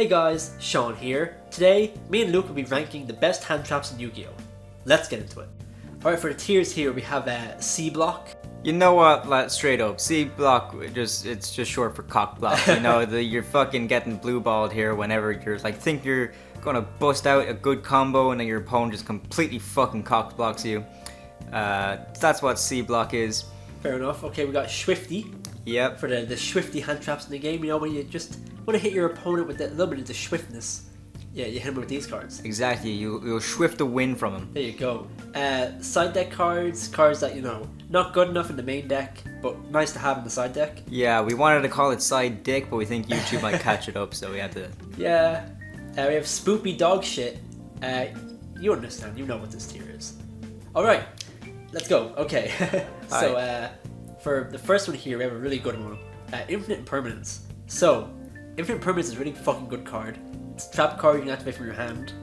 Hey guys, Sean here. Today, me and Luke will be ranking the best hand traps in Yu-Gi-Oh! Let's get into it. Alright, for the tiers here we have C block. You know what, like, straight up, C block, it's just short for cock block. You know, you're fucking getting blue balled here whenever you're like, think you're gonna bust out a good combo and then your opponent just completely fucking cock blocks you. That's what C block is. Fair enough. Okay, we got Swifty. Yep. For the Swifty hand traps in the game, you know, when you just want to hit your opponent with a little bit of the swiftness. Yeah, you hit him with these cards. Exactly, you'll swift the win from him. There you go. Side deck cards that, you know, not good enough in the main deck, but nice to have in the side deck. Yeah, we wanted to call it side dick, but we think YouTube might catch it up, so we had to... Yeah. We have Spoopy dog shit. You understand, you know what this tier is. Alright, let's go. Okay. So, for the first one here, we have a really good one. Infinite Impermanence. So, Infinite Impermanence is a really fucking good card. It's a trap card you can activate from your hand.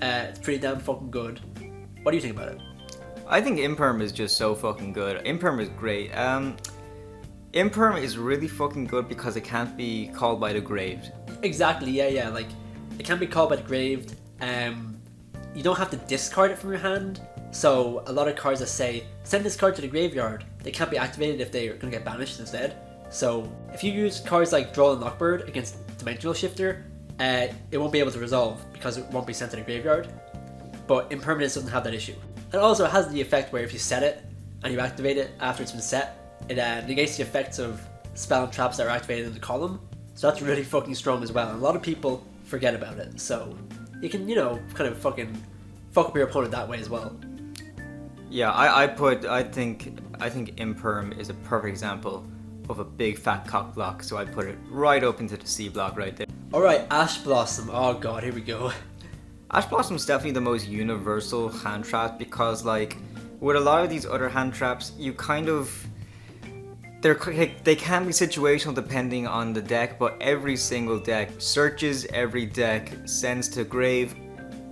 It's pretty damn fucking good. What do you think about it? I think Imperm is just so fucking good. Imperm is great. Imperm is really fucking good because it can't be called by the graved. Exactly, yeah. Like, it can't be called by the graved. You don't have to discard it from your hand. So, a lot of cards that say, send this card to the graveyard, they can't be activated if they're going to get banished instead. So, if you use cards like Droll and Lockbird against Dimensional Shifter, it won't be able to resolve because it won't be sent to the graveyard. But Impermanence doesn't have that issue. It also has the effect where if you set it and you activate it after it's been set, it negates the effects of spell and traps that are activated in the column. So that's really fucking strong as well. And a lot of people forget about it. So you can, you know, kind of fucking fuck up your opponent that way as well. Yeah, I think Imperm is a perfect example of a big fat cock block, so I put it right up into the C block right there. Alright, Ash Blossom. Oh god, here we go. Ash Blossom is definitely the most universal hand trap because, like, with a lot of these other hand traps, you kind of... They can be situational depending on the deck, but every single deck searches every deck, sends to grave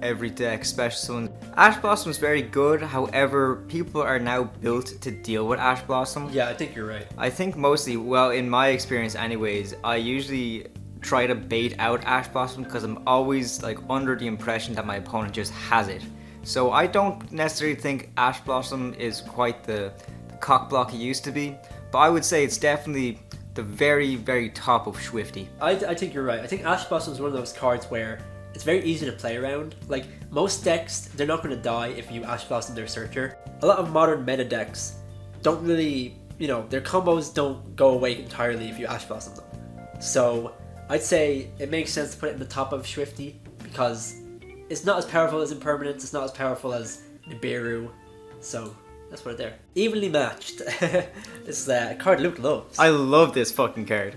every deck, special summon. Ash Blossom is very good, however, people are now built to deal with Ash Blossom. Yeah, I think you're right. I think mostly, well, in my experience anyways, I usually try to bait out Ash Blossom because I'm always like under the impression that my opponent just has it. So I don't necessarily think Ash Blossom is quite the cock block it used to be, but I would say it's definitely the very, very top of Swifty. I think you're right. I think Ash Blossom is one of those cards where it's very easy to play around. Like, most decks, they're not going to die if you Ash Blossom their Searcher. A lot of modern meta decks don't really, you know, their combos don't go away entirely if you Ash Blossom them. So, I'd say it makes sense to put it in the top of Swifty because it's not as powerful as Impermanence, it's not as powerful as Nibiru, so let's put it there. Evenly Matched. This is a card Luke loves. I love this fucking card.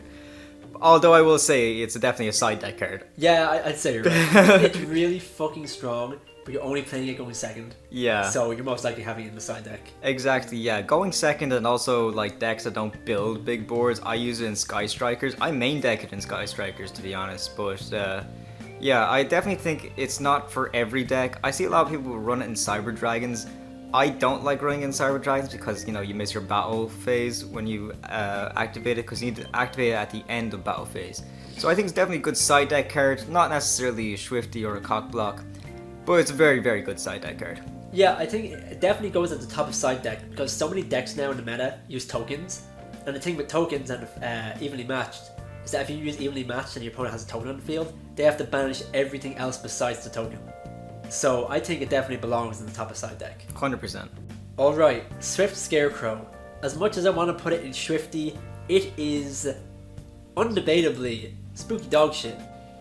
Although I will say it's definitely a side deck card. Yeah, I'd say you're right. It's really fucking strong, but you're only playing it going second. Yeah. So you're most likely having it in the side deck. Exactly, yeah. Going second, and also like decks that don't build big boards, I use it in Sky Strikers. I main deck it in Sky Strikers, to be honest, but yeah, I definitely think it's not for every deck. I see a lot of people run it in Cyber Dragons. I don't like running in Cyber Dragons because, you know, you miss your battle phase when you activate it, because you need to activate it at the end of battle phase. So I think it's definitely a good side deck card, not necessarily a Swifty or a cock block, but it's a very, very good side deck card. Yeah, I think it definitely goes at the top of side deck because so many decks now in the meta use tokens, and the thing with tokens and evenly matched is that if you use evenly matched and your opponent has a token on the field, they have to banish everything else besides the token. So I think it definitely belongs in the top of side deck. 100%. Alright, Swift Scarecrow. As much as I want to put it in Swifty, it is undebatably spooky dog shit.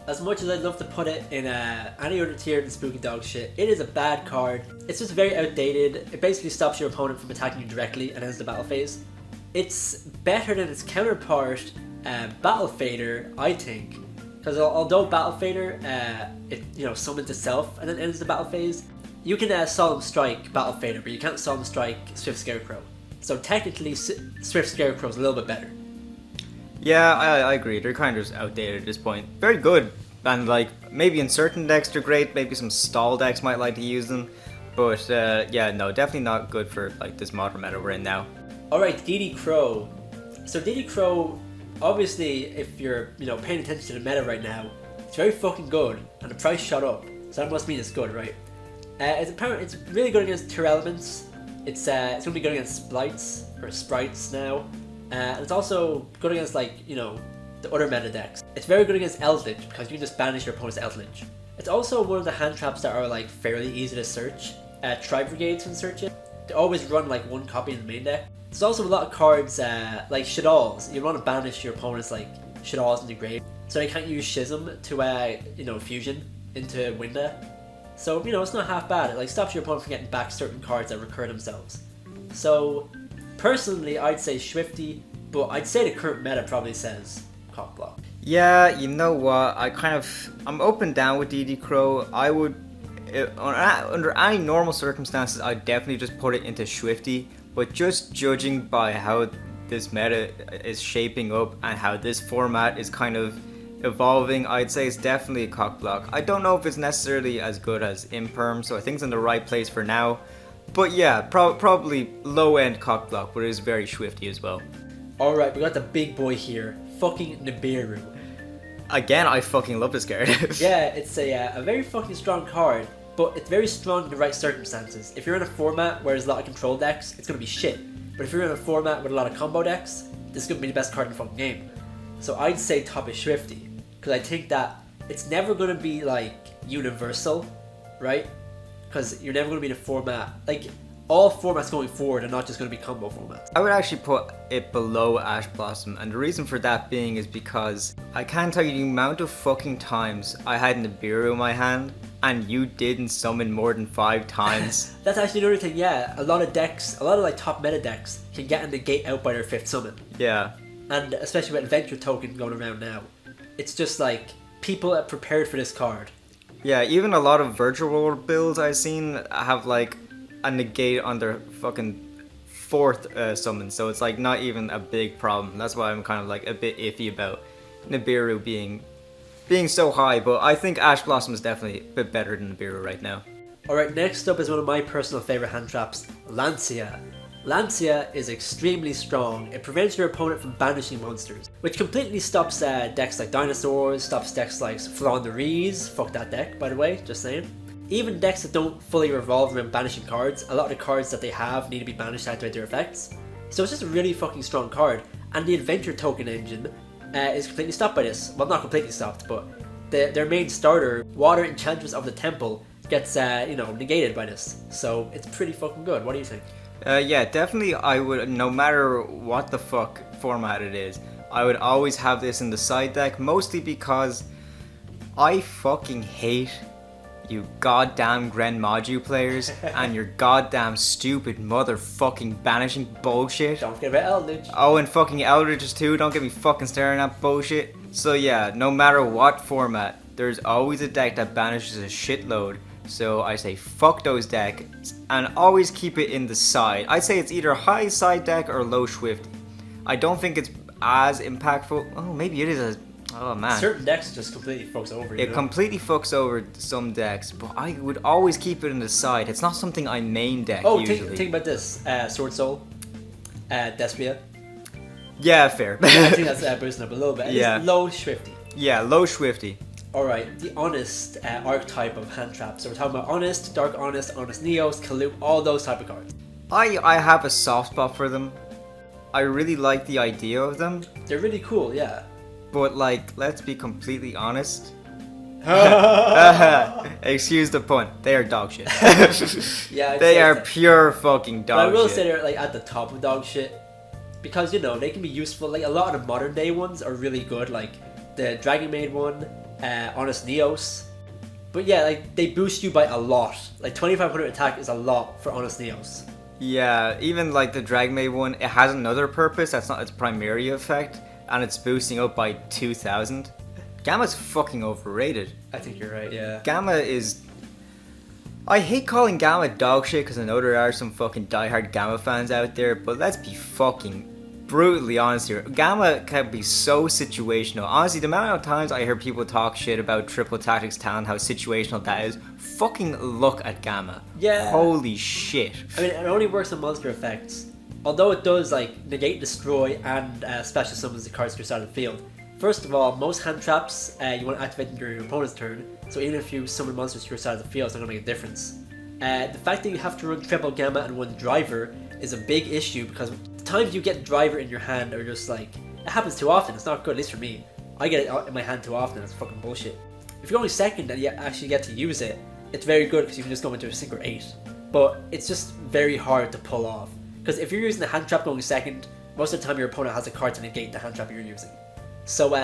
As much as I'd love to put it in any other tier than spooky dog shit, it is a bad card. It's just very outdated. It basically stops your opponent from attacking you directly and ends the battle phase. It's better than its counterpart, Battle Fader, I think. Because although Battle Fader, it, you know, summons itself and then ends the battle phase, you can Solemn Strike Battle Fader, but you can't Solemn Strike Swift Scarecrow. So technically, Swift Scarecrow is a little bit better. Yeah, I agree. They're kind of just outdated at this point. Very good, and like maybe in certain decks they're great. Maybe some stall decks might like to use them, but yeah, no, definitely not good for like this modern meta we're in now. All right, DD Crow. So DD Crow, obviously, if you're paying attention to the meta right now, It's very fucking good, and the price shot up, so that must mean it's good, right? It's really good against tier elements. It's gonna be good against sprites now, and it's also good against the other meta decks. It's very good against Eldritch because you can just banish your opponent's Eldritch. It's also one of the hand traps that are fairly easy to search. Tri-Brigades can search it. They always run one copy in the main deck. There's also a lot of cards like Shaddolls. You want to banish your opponent's Shaddolls in the grave, so they can't use Schism to fusion into Winda. So it's not half bad. It stops your opponent from getting back certain cards that recur themselves. So personally, I'd say Swifty, but I'd say the current meta probably says Cockblock. Yeah, you know what? I'm up and down with DD Crow. I would, under any normal circumstances, I'd definitely just put it into Swifty. But just judging by how this meta is shaping up and how this format is kind of evolving, I'd say it's definitely a Cockblock. I don't know if it's necessarily as good as Imperm, so I think it's in the right place for now. But yeah, probably low-end Cockblock, but it is very Swifty as well. Alright, we got the big boy here. Fucking Nibiru. Again, I fucking love this card. Yeah, it's a very fucking strong card, but it's very strong in the right circumstances. If you're in a format where there's a lot of control decks, it's gonna be shit. But if you're in a format with a lot of combo decks, this is gonna be the best card in the fucking game. So I'd say top is Swifty, because I think that it's never gonna be universal, right? Because you're never gonna be in a format all formats going forward are not just going to be combo formats. I would actually put it below Ash Blossom, and the reason for that being is because I can't tell you the amount of fucking times I had Nibiru in my hand and you didn't summon more than 5 times. That's actually another thing, yeah. A lot of top meta decks can get a negate out by their 5th summon. Yeah. And especially with Adventure Token going around now, it's just people are prepared for this card. Yeah, even a lot of virtual world builds I've seen have a negate on their fucking 4th summon, so it's not even a big problem. That's why I'm kind of a bit iffy about Nibiru being so high, but I think Ash Blossom is definitely a bit better than Nibiru right now. Alright, next up is one of my personal favorite hand traps, Lancia. Lancia is extremely strong. It prevents your opponent from banishing monsters, which completely stops decks like Dinosaurs, stops decks like Flaunderies, fuck that deck by the way, just saying. Even decks that don't fully revolve around banishing cards, a lot of the cards that they have need to be banished to activate their effects. So it's just a really fucking strong card, and the Adventure Token engine is completely stopped by this. Well, not completely stopped, but their main starter, Water Enchantress of the Temple, gets negated by this. So it's pretty fucking good. What do you think? Yeah, definitely I would, no matter what the fuck format it is, I would always have this in the side deck, mostly because I fucking hate you goddamn Gren Maju players and your goddamn stupid motherfucking banishing bullshit. Don't forget about Eldritch. Oh, and fucking Eldritch too, don't get me fucking staring at bullshit. So yeah, no matter what format, there's always a deck that banishes a shitload. So I say fuck those decks and always keep it in the side. I'd say it's either high side deck or low Swifty. I don't think it's as impactful. Oh, maybe it is as... Oh man. Certain decks just completely fucks over. It completely fucks over some decks, but I would always keep it in the side. It's not something I main deck usually. Think about this. Sword Soul, Despia. Yeah, fair. I think that's boosting up a little bit. Yeah. It's low Swifty. Yeah, low Swifty. Alright, the Honest archetype of hand traps. So we're talking about Honest, Dark Honest, Honest Neos, Kaloop, all those type of cards. I have a soft spot for them. I really like the idea of them. They're really cool, yeah. But let's be completely honest. Excuse the pun. They are dog shit. Yeah, they are pure fucking dog shit. But I will say they're at the top of dog shit because they can be useful. A lot of the modern day ones are really good, like the Dragon Maid one, Honest Neos. But yeah, they boost you by a lot. 2500 attack is a lot for Honest Neos. Yeah, even the Dragon Maid one, it has another purpose. That's not its primary effect. And it's boosting up by 2000. Gamma's fucking overrated. I think you're right, yeah. Gamma is... I hate calling Gamma dog shit because I know there are some fucking diehard Gamma fans out there, but let's be fucking brutally honest here. Gamma can be so situational. Honestly, the amount of times I hear people talk shit about Triple Tactics Talent, how situational that is, fucking look at Gamma. Yeah. Holy shit. I mean, it only works on monster effects. Although it does negate, destroy, and special summons the cards to your side of the field, First of all, most hand traps you want to activate during your opponent's turn, so even if you summon monsters to your side of the field, it's not going to make a difference. The fact that you have to run triple gamma and one driver is a big issue because the times you get driver in your hand are just like, it happens too often, it's not good, at least for me. I get it in my hand too often, it's fucking bullshit. If you're only second and you actually get to use it, it's very good because you can just go into a sync or 8. But it's just very hard to pull off. Because if you're using the hand trap going second, most of the time your opponent has a card to negate the hand trap you're using. So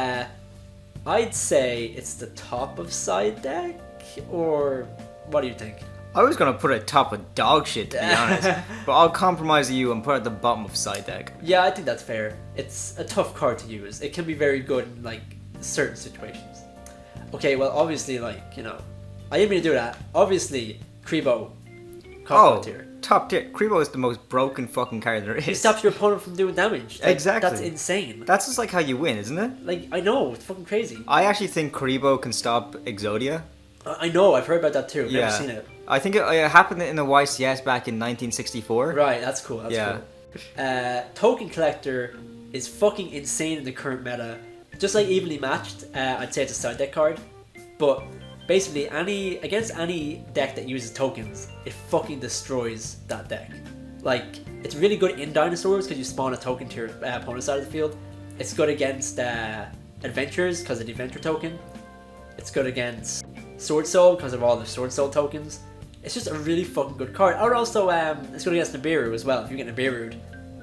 I'd say it's the top of side deck, or what do you think? I was gonna put it top of dog shit, to be honest, but I'll compromise you and put it at the bottom of side deck. Yeah, I think that's fair. It's a tough card to use. It can be very good in like certain situations. Okay, well obviously like, you know, I didn't mean to do that. Obviously, Kribo, top tier. Top tier. Kribo is the most broken fucking card there is. It stops your opponent from doing damage. Like, exactly. That's insane. That's just like how you win, isn't it? Like, I know, it's fucking crazy. I actually think Kribo can stop Exodia. I know, I've heard about that too. I've Yeah. never seen it. I think it happened in the YCS back in 1964. Right, that's cool. That's cool. Token Collector is fucking insane in the current meta. Just like evenly matched, I'd say it's a side deck card. But basically, against any deck that uses tokens, it fucking destroys that deck. Like, it's really good in Dinosaurs because you spawn a token to your opponent's side of the field. It's good against Adventures because of the Adventure token. It's good against Sword Soul because of all the Sword Soul tokens. It's just a really fucking good card. Or also, it's good against Nibiru as well. If you get Nibiru'd,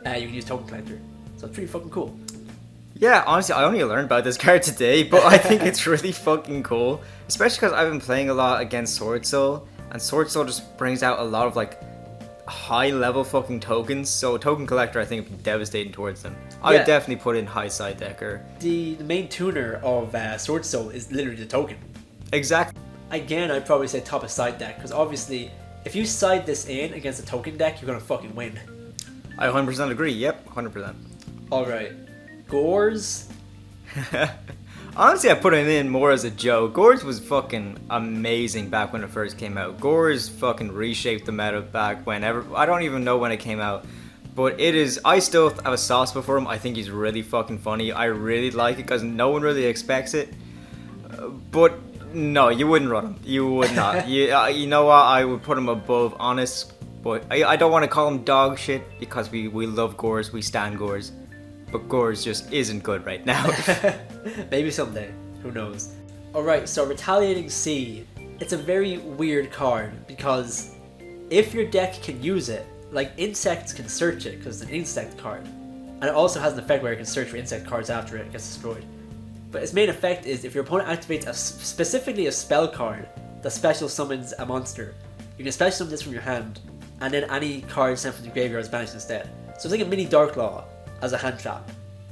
you can use Token Collector. So it's pretty fucking cool. Yeah, honestly, I only learned about this card today, but I think it's really fucking cool. Especially because I've been playing a lot against Sword Soul, and Sword Soul just brings out a lot of like high level fucking tokens. So Token Collector, I think, would be devastating towards them. I would definitely put in high side decker. The main tuner of Sword Soul is literally the token. Exactly. Again, I'd probably say top of side deck, because obviously, if you side this in against a token deck, you're gonna fucking win. I 100% agree. Yep, 100%. Alright. Gores? Honestly, I put it in more as a joke. Gores was fucking amazing back when it first came out. Gores fucking reshaped the meta back whenever. I don't even know when it came out. But it is, I still have a soft spot for him. I think he's really fucking funny. I really like it because no one really expects it. But no, you wouldn't run him. You would not. You know what? I would put him above Honest. But I don't want to call him dog shit because we love Gores. We stand Gores. But Gores just isn't good right now. Maybe someday. Who knows? Alright, so Retaliating Sea. It's a very weird card because if your deck can use it, like insects can search it because it's an insect card. And it also has an effect where it can search for insect cards after it gets destroyed. But its main effect is if your opponent activates specifically a spell card that special summons a monster, you can special summon this from your hand, and then any card sent from the graveyard is banished instead. So it's like a mini Dark Claw as a hand trap.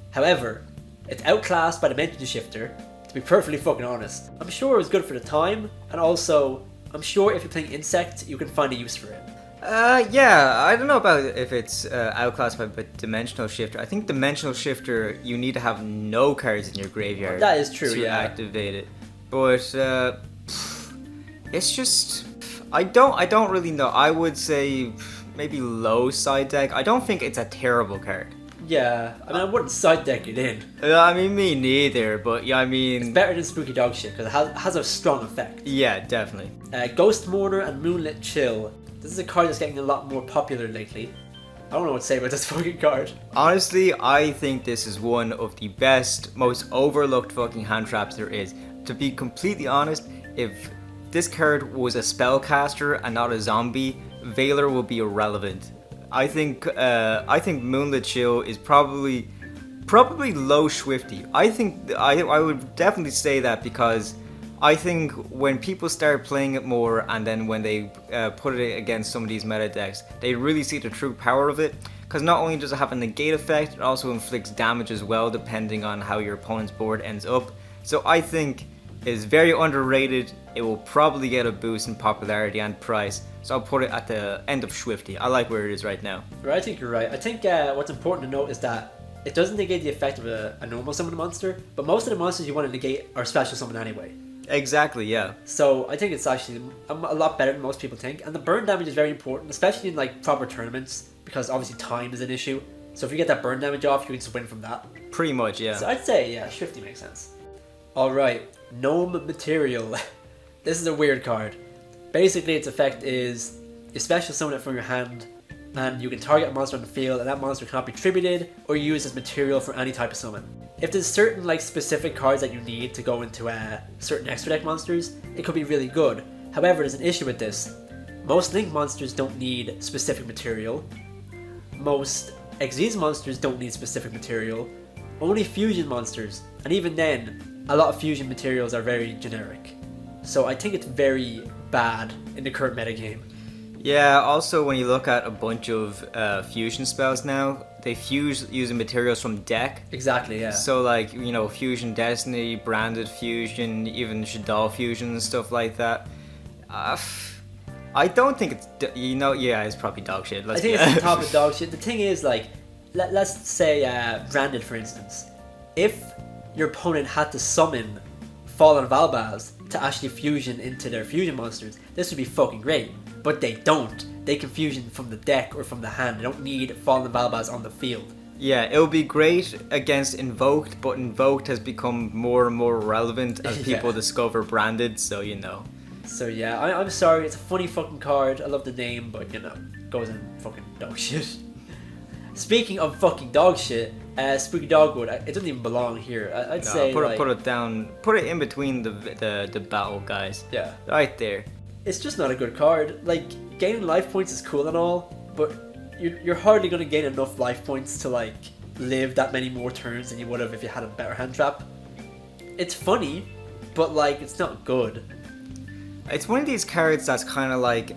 However, it's outclassed by Dimension Shifter, to be perfectly fucking honest. I'm sure it was good for the time, and also, I'm sure if you're playing Insect, you can find a use for it. Yeah, I don't know about if it's outclassed by Dimensional Shifter. I think Dimensional Shifter, you need to have no cards in your graveyard. That is true, to yeah. activate it. But it's just, I don't really know. I would say maybe low side deck. I don't think it's a terrible card. Yeah, I mean, I wouldn't side deck it in. I mean, me neither, but yeah, I mean... It's better than Spooky Dog Shit, because it has a strong effect. Yeah, definitely. Ghost Mourner and Moonlit Chill. This is a card that's getting a lot more popular lately. I don't know what to say about this fucking card. Honestly, I think this is one of the best, most overlooked fucking hand traps there is. To be completely honest, if this card was a spellcaster and not a zombie, Veiler would be irrelevant. I think Moonlit Chill is probably low Swifty. I would definitely say that because I think when people start playing it more and then when they put it against some of these meta decks, they really see the true power of it. Because not only does it have a negate effect, it also inflicts damage as well depending on how your opponent's board ends up. So I think it is very underrated. It will probably get a boost in popularity and price. So I'll put it at the end of Swifty. I like where it is right now. Right, I think you're right. I think what's important to note is that it doesn't negate the effect of a normal summon monster, but most of the monsters you want to negate are special summon anyway. Exactly, yeah. So I think it's actually a lot better than most people think, and the burn damage is very important, especially in like proper tournaments, because obviously time is an issue. So if you get that burn damage off, you can just win from that. Pretty much, yeah. So I'd say, yeah, Shifty makes sense. Alright, Gnome Material. This is a weird card. Basically, its effect is you special summon it from your hand, and you can target a monster on the field, and that monster cannot be tributed or used as material for any type of summon. If there's certain like specific cards that you need to go into certain extra deck monsters, it could be really good. However, there's an issue with this. Most Link monsters don't need specific material. Most Xyz monsters don't need specific material. Only fusion monsters, and even then, a lot of fusion materials are very generic. So I think it's very bad in the current metagame. Yeah, also when you look at a bunch of fusion spells now, they fuse using materials from deck. Exactly, yeah. So like, you know, Fusion Destiny, Branded Fusion, even Shadal Fusion and stuff like that. I don't think it's, yeah, it's probably dog shit. I think it's the top of dog shit. The thing is, like, let's say Branded, for instance. If your opponent had to summon Fallen Valbaz to actually fusion into their fusion monsters, this would be fucking great. But they don't. They can fusion from the deck or from the hand. They don't need Fallen Valbaz on the field. Yeah, it would be great against Invoked, but Invoked has become more and more relevant as people discover Branded, so you know. So yeah, I'm sorry, it's a funny fucking card. I love the name, but you know, goes in fucking dog shit. Speaking of fucking dog shit, Spooky Dogwood, it doesn't even belong here. I'd say put it down, put it in between the battle guys. Yeah. Right there. It's just not a good card. Like, gaining life points is cool and all, but you're hardly going to gain enough life points to like live that many more turns than you would have if you had a better hand trap. It's funny, but like it's not good. It's one of these cards that's kind of like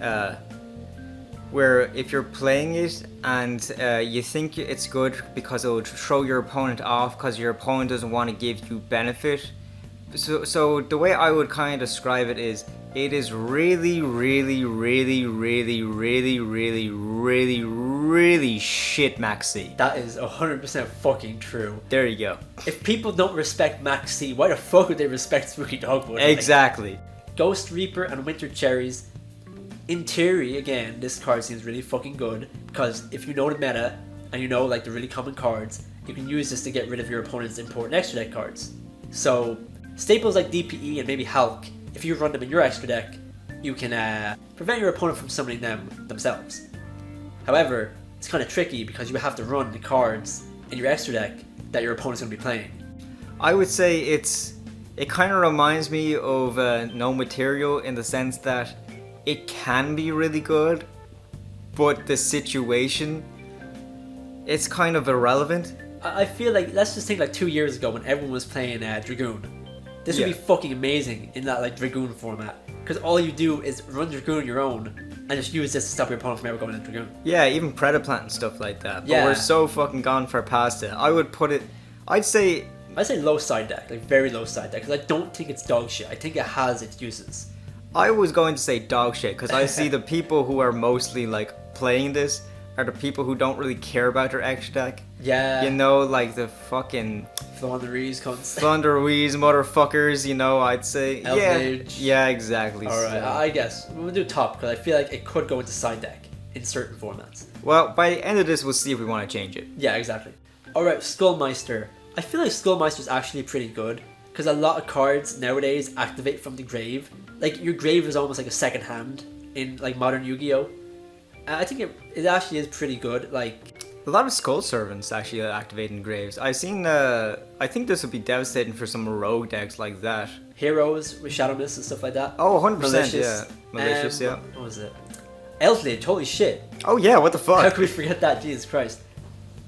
where if you're playing it and you think it's good because it will throw your opponent off because your opponent doesn't want to give you benefit. So the way I would kind of describe it is really, really, really, really, really, really, really, really shit Max C. That is 100% fucking true. There you go. If people don't respect Max C, why the fuck would they respect Spooky Dogwood? Exactly. Like, Ghost Reaper and Winter Cherries. In theory, again, this card seems really fucking good because if you know the meta and you know like the really common cards, you can use this to get rid of your opponent's important extra deck cards. So staples like DPE and maybe Hulk, if you run them in your extra deck, you can prevent your opponent from summoning them themselves. However, it's kind of tricky because you have to run the cards in your extra deck that your opponent's going to be playing. I would say it kind of reminds me of No Material in the sense that it can be really good, but the situation, it's kind of irrelevant. I feel like, let's just think like 2 years ago when everyone was playing Dragoon. This would be fucking amazing in that like Dragoon format. Because all you do is run Dragoon your own and just use this to stop your opponent from ever going into Dragoon. Yeah, even Predaplant and stuff like that. But Yeah. we're so fucking gone far past it. I would put it, I'd say low side deck, like very low side deck, because I don't think it's dog shit. I think it has its uses. I was going to say dog shit because I see the people who are mostly like playing this are the people who don't really care about their extra deck. Yeah. You know, like the fucking Thunderies, cunts. Thunderweeze motherfuckers, you know, I'd say. Elfmage. Yeah, exactly. Alright, So. I guess. We'll do top, because I feel like it could go into side deck in certain formats. Well, by the end of this, we'll see if we want to change it. Yeah, exactly. Alright, Skullmeister. I feel like Skullmeister's actually pretty good, because a lot of cards nowadays activate from the grave. Like, your grave is almost like a second hand in, like, modern Yu-Gi-Oh! I think it actually is pretty good, like... A lot of Skull Servants actually activate in graves. I've seen, I think this would be devastating for some rogue decks like that. Heroes with Shadow Mist and stuff like that. Oh, 100%, Malicious. yeah. Malicious, yeah. What was it? Elflage, holy shit. Oh yeah, what the fuck? How could we forget that? Jesus Christ.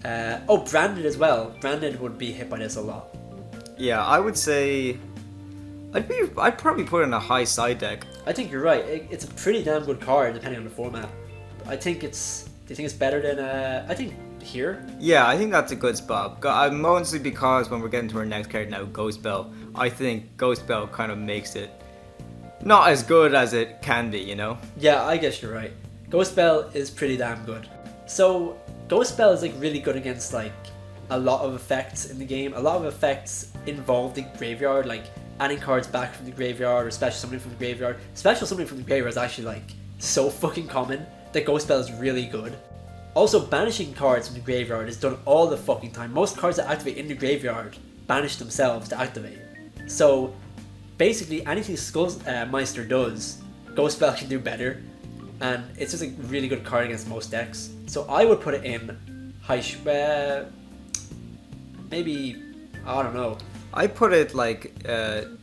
Branded as well. Branded would be hit by this a lot. Yeah, I would say... I'd probably put it in a high side deck. I think you're right. It's a pretty damn good card depending on the format. I think it's... Do you think it's better than... I think here? Yeah, I think that's a good spot. Mostly because when we're getting to our next card now, Ghost Bell, I think Ghost Bell kind of makes it not as good as it can be, you know? Yeah, I guess you're right. Ghost Bell is pretty damn good. So, Ghost Bell is like really good against like a lot of effects in the game. A lot of effects involve the graveyard, like adding cards back from the graveyard or special summoning from the graveyard. Special summoning from the graveyard is actually like so fucking common that Ghost Bell is really good. Also, banishing cards from the graveyard is done all the fucking time. Most cards that activate in the graveyard banish themselves to activate. So, basically, anything Skullmeister does, Ghost Spell can do better. And it's just a really good card against most decks. So I would put it in maybe, I don't know. I put it like,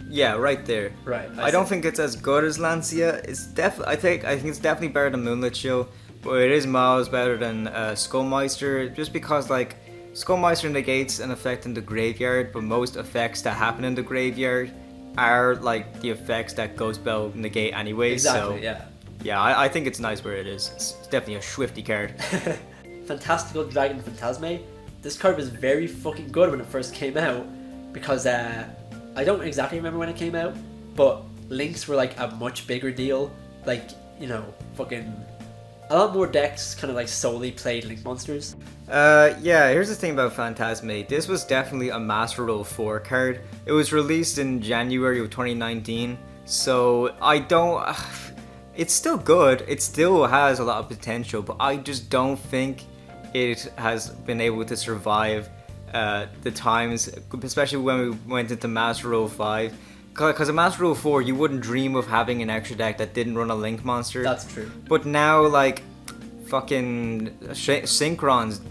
yeah, right there. Right. I don't think it's as good as Lancia. It's definitely, I think it's definitely better than Moonlit Chill, but it is miles better than Skullmeister, just because like Skullmeister negates an effect in the graveyard, but most effects that happen in the graveyard are like the effects that Ghost Bell negate anyway. Exactly. So, Yeah. yeah, I think it's nice where it is. It's definitely a swifty card. Fantastical Dragon Phantasme. This card was very fucking good when it first came out, because I don't exactly remember when it came out, but links were like a much bigger deal. Like, you know, fucking a lot more decks kind of like solely played link monsters. Yeah, here's the thing about Phantasme. This was definitely a Master Rule 4 card. It was released in January of 2019, so I don't... It's still good, it still has a lot of potential, but I just don't think it has been able to survive the times, especially when we went into Master Rule 5. Because in Master Rule 4, you wouldn't dream of having an extra deck that didn't run a Link monster. That's true. But now, like, fucking Synchrons,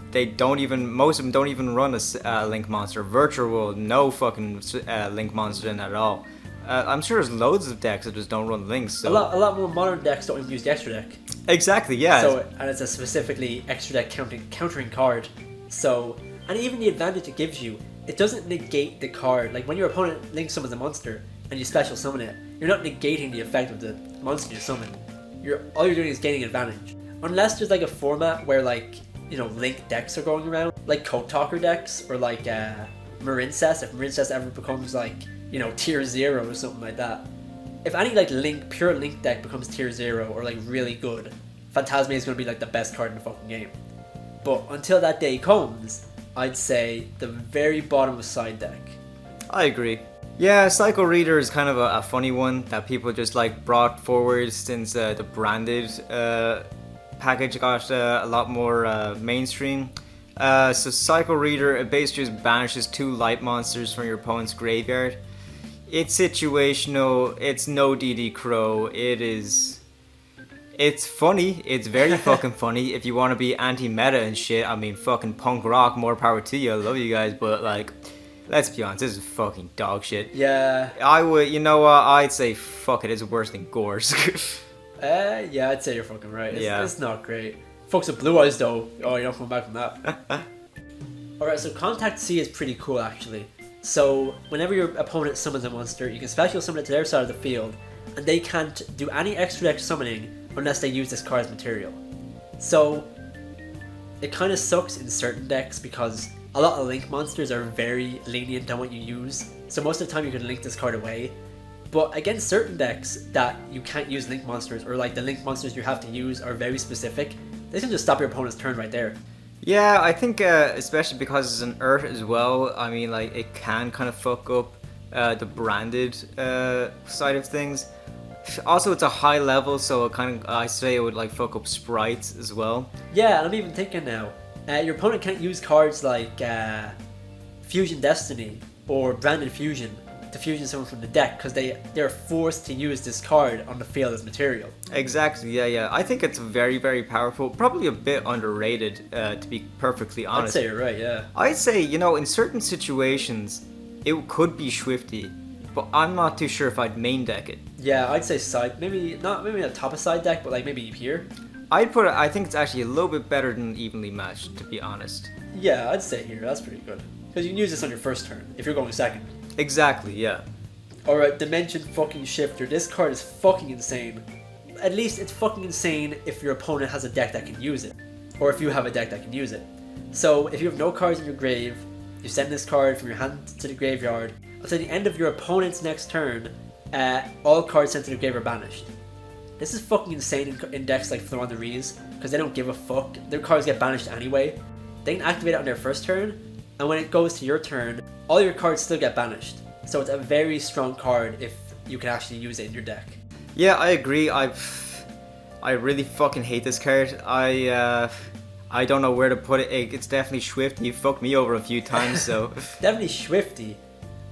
most of them don't even run a Link monster. Virtual, no fucking Link monster in it at all. I'm sure there's loads of decks that just don't run Links. So. A lot more modern decks don't even use the extra deck. Exactly, yeah. So, and it's a specifically extra deck countering card. So, and even the advantage it gives you, it doesn't negate the card. Like when your opponent Link summons a monster and you special summon it, you're not negating the effect of the monster you summon. All you're doing is gaining advantage. Unless there's like a format where like, you know, Link decks are going around, like Code Talker decks, or like Marincess, if Marincess ever becomes like, you know, tier 0 or something like that. If any like pure Link deck becomes tier 0 or like really good, Phantasme is going to be like the best card in the fucking game. But until that day comes, I'd say the very bottom of side deck. I agree. Yeah, Psycho Reader is kind of a funny one that people just like brought forward since the branded package got a lot more mainstream. So Psycho Reader, it basically just banishes 2 light monsters from your opponent's graveyard. It's situational, it's no DD Crow, it's funny, it's very fucking funny. If you want to be anti-meta and shit, I mean, fucking punk rock, more power to you, I love you guys, but like, let's be honest, this is fucking dog shit. Yeah. I would, you know what, I'd say fuck it, it's worse than Gorse. Yeah, I'd say you're fucking right. It's not great. Fucks with Blue Eyes though. Oh, you're not coming back from that. Alright, so Contact C is pretty cool actually. So, whenever your opponent summons a monster, you can special summon it to their side of the field, and they can't do any extra deck summoning unless they use this card's material. So, it kind of sucks in certain decks because a lot of Link monsters are very lenient on what you use, so most of the time you can Link this card away. But against certain decks that you can't use Link monsters, or like the Link monsters you have to use are very specific, they can just stop your opponent's turn right there. Yeah, I think especially because it's an Earth as well, I mean, like, it can kind of fuck up the branded side of things. Also, it's a high level, so it kind of, I say it would like fuck up sprites as well. Yeah, and I'm even thinking now, your opponent can't use cards like Fusion Destiny or Branded Fusion to fusion someone from the deck because they're forced to use this card on the field as material. Exactly, yeah. I think it's very, very powerful. Probably a bit underrated, to be perfectly honest. I'd say you're right, yeah. I'd say, you know, in certain situations, it could be Swifty, but I'm not too sure if I'd main deck it. Yeah, I'd say side, maybe not maybe at the top of side deck, but like maybe here. I'd put it, I think it's actually a little bit better than evenly matched, to be honest. Yeah, I'd say here, that's pretty good. Because you can use this on your first turn, if you're going second. Exactly, yeah. Alright, Dimension fucking Shifter. This card is fucking insane. At least it's fucking insane if your opponent has a deck that can use it. Or if you have a deck that can use it. So, if you have no cards in your grave, you send this card from your hand to the graveyard. Until the end of your opponent's next turn, all cards sent to the grave are banished. This is fucking insane in decks like Throw on the Rees, because they don't give a fuck. Their cards get banished anyway. They can activate it on their first turn, and when it goes to your turn, all your cards still get banished. So it's a very strong card if you can actually use it in your deck. Yeah, I agree. I really fucking hate this card. I I don't know where to put it. It's definitely Swifty. You fucked me over a few times, so. Definitely Swifty.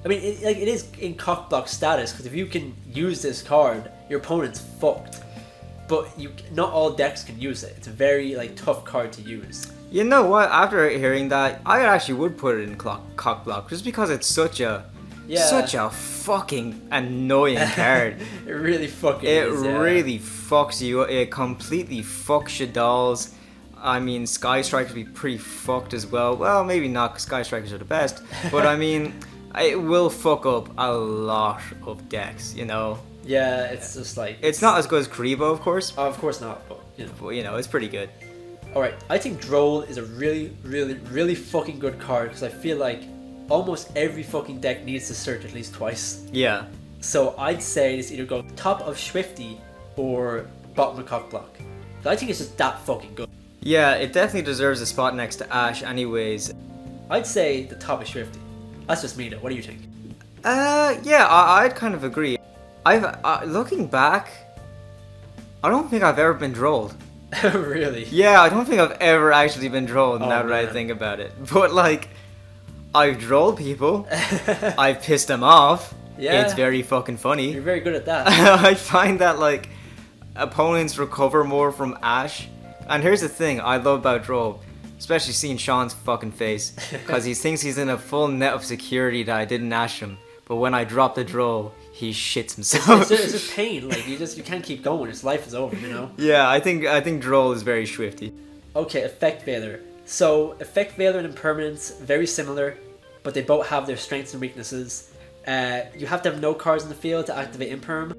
I mean, it is in cockblock status, because if you can use this card, your opponent's fucked. But not all decks can use it. It's a very tough card to use. You know what? After hearing that, I actually would put it in cockblock, just because it's such a fucking annoying card. It really fucking is. It really fucks you. It completely fucks your dolls. I mean, Sky Strikers be pretty fucked as well. Well, maybe not, because Sky Strikers are the best. But I mean, it will fuck up a lot of decks, you know? Yeah, it's just It's not as good as Karibo, of course. Oh, of course not, but it's pretty good. Alright, I think Droll is a really, really, really fucking good card, because I feel like almost every fucking deck needs to search at least twice. Yeah. So I'd say it's either go top of Swifty or bottom of cockblock. I think it's just that fucking good. Yeah, it definitely deserves a spot next to Ash anyways. I'd say the top of Swifty. That's just me though, what do you think? Yeah, I'd kind of agree. Looking back, I don't think I've ever been drolled. Really? Yeah, I don't think I've ever actually been drolled now that I man. think about it. But I've drolled people. I've pissed them off. Yeah. It's very fucking funny. You're very good at that. I find that opponents recover more from Ash. And here's the thing I love about droll, especially seeing Sean's fucking face, because he thinks he's in a full net of security that I didn't Ash him. But when I drop the droll, he shits himself. It's just pain. You can't keep going. His life is over. You know. Yeah, I think droll is very Swifty. Okay, Effect Veiler. So Effect Veiler and Impermanence very similar, but they both have their strengths and weaknesses. You have to have no cards in the field to activate Imperm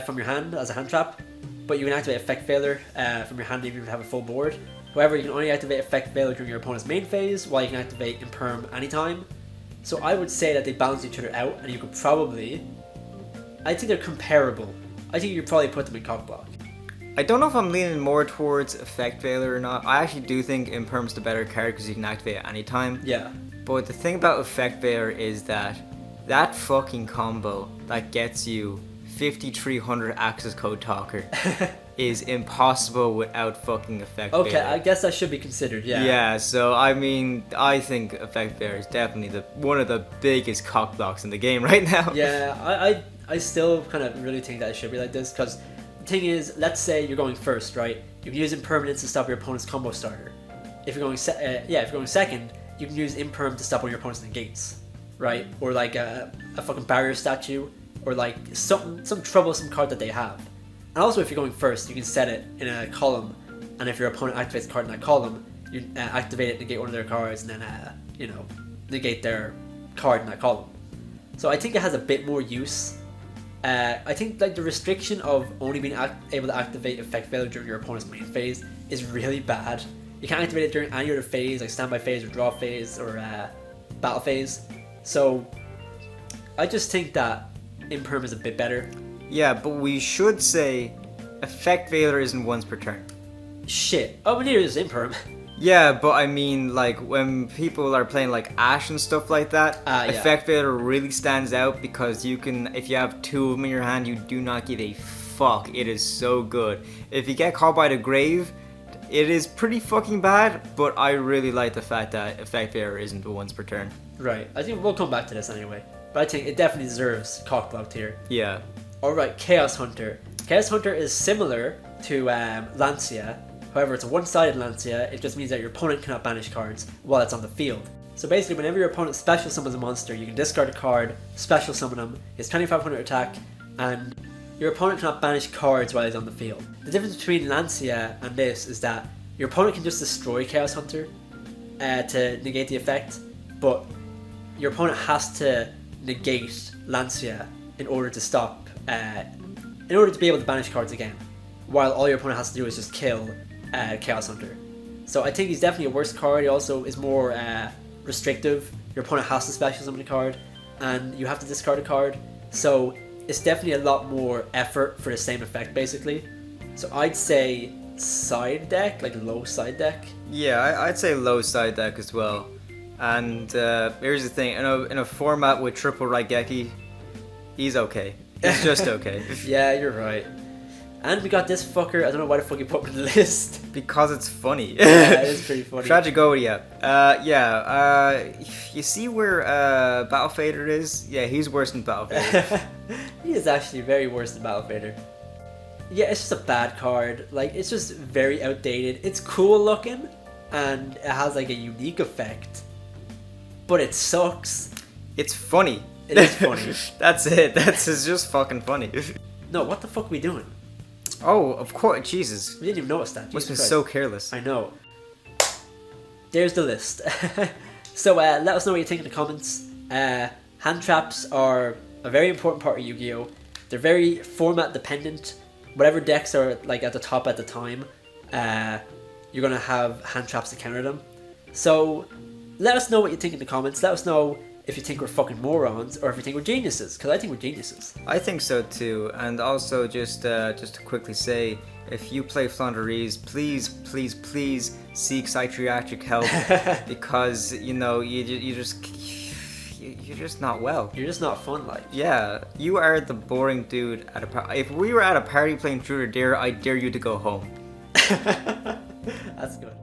from your hand as a hand trap, but you can activate Effect Veiler from your hand even if you have a full board. However, you can only activate Effect Veiler during your opponent's main phase, while you can activate Imperm anytime. So I would say that they balance each other out, and you could probably... I think they're comparable. I think you could probably put them in cockblock. I don't know if I'm leaning more towards Effect Veiler or not. I actually do think Imperm's the better card because you can activate it anytime. Yeah. But the thing about Effect Veiler is that fucking combo that gets you 5300 access code talker is impossible without fucking Effect Veiler. Okay, I guess that should be considered, yeah. Yeah, so I mean, I think Effect Veiler is definitely one of the biggest cockblocks in the game right now. Yeah, I still kind of really think that it should be like this, because the thing is, let's say you're going first, right? You can use Impermanence to stop your opponent's combo starter. If you're going if you're going second, you can use Imperm to stop all your opponent's negates, right? Or a fucking barrier statue, or some troublesome card that they have. And also, if you're going first, you can set it in a column, and if your opponent activates a card in that column, you activate it, negate one of their cards, and then negate their card in that column. So I think it has a bit more use. I think the restriction of only being able to activate Effect Veiler during your opponent's main phase is really bad. You can't activate it during any other phase, like standby phase or draw phase or battle phase. So I just think that Imperm is a bit better. Yeah, but we should say Effect Veiler isn't once per turn. Shit. Oh, but neither is Imperm. Yeah, but I mean, when people are playing Ash and stuff like that, yeah. Effect Veiler really stands out because you can, if you have two of them in your hand, you do not give a fuck. It is so good. If you get caught by the grave, it is pretty fucking bad, but I really like the fact that Effect Veiler isn't the once per turn. Right. I think we'll come back to this anyway. But I think it definitely deserves cockblocked here. Yeah. Alright, Chaos Hunter. Chaos Hunter is similar to Lancia. However, it's a one-sided Lancia. It just means that your opponent cannot banish cards while it's on the field. So basically, whenever your opponent special summons a monster, you can discard a card, special summon him, it's 2500 attack, and your opponent cannot banish cards while he's on the field. The difference between Lancia and this is that your opponent can just destroy Chaos Hunter to negate the effect, but your opponent has to negate Lancia in order to stop, in order to be able to banish cards again, while all your opponent has to do is just kill Chaos Hunter. So I think he's definitely a worse card. He also is more restrictive. Your opponent has to special summon a card, and you have to discard a card. So it's definitely a lot more effort for the same effect, basically. So I'd say side deck, low side deck. Yeah, I'd say low side deck as well. And here's the thing: in a format with triple Raigeki, he's okay. He's just okay. Yeah, you're right. And we got this fucker. I don't know why the fuck you put him on the list. Because it's funny. Yeah, it is pretty funny. Tragigodia. You see where Battle Fader is? Yeah, he's worse than Battle Fader. He is actually very worse than Battle Fader. Yeah, it's just a bad card. Like, it's just very outdated. It's cool looking, and it has like a unique effect, but it sucks. It's funny. It is funny. That's it. It's just fucking funny. No, what the fuck are we doing? Oh, of course. Jesus. We didn't even notice that. Must have been Jesus so Christ. careless. I know. There's the list. So let us know what you think in the comments. Hand traps are a very important part of Yu-Gi-Oh! They're very format dependent. Whatever decks are like at the top at the time, you're gonna have hand traps to counter them. So let us know what you think in the comments. Let us know if you think we're fucking morons or if you think we're geniuses, because I think we're geniuses. I think so too. And also just to quickly say, if you play Flandreese, please seek psychiatric help because you're just not well. You're just not fun, like. Yeah, you are the boring dude at a party. If we were at a party playing Truth or Dare, I dare you to go home. That's good.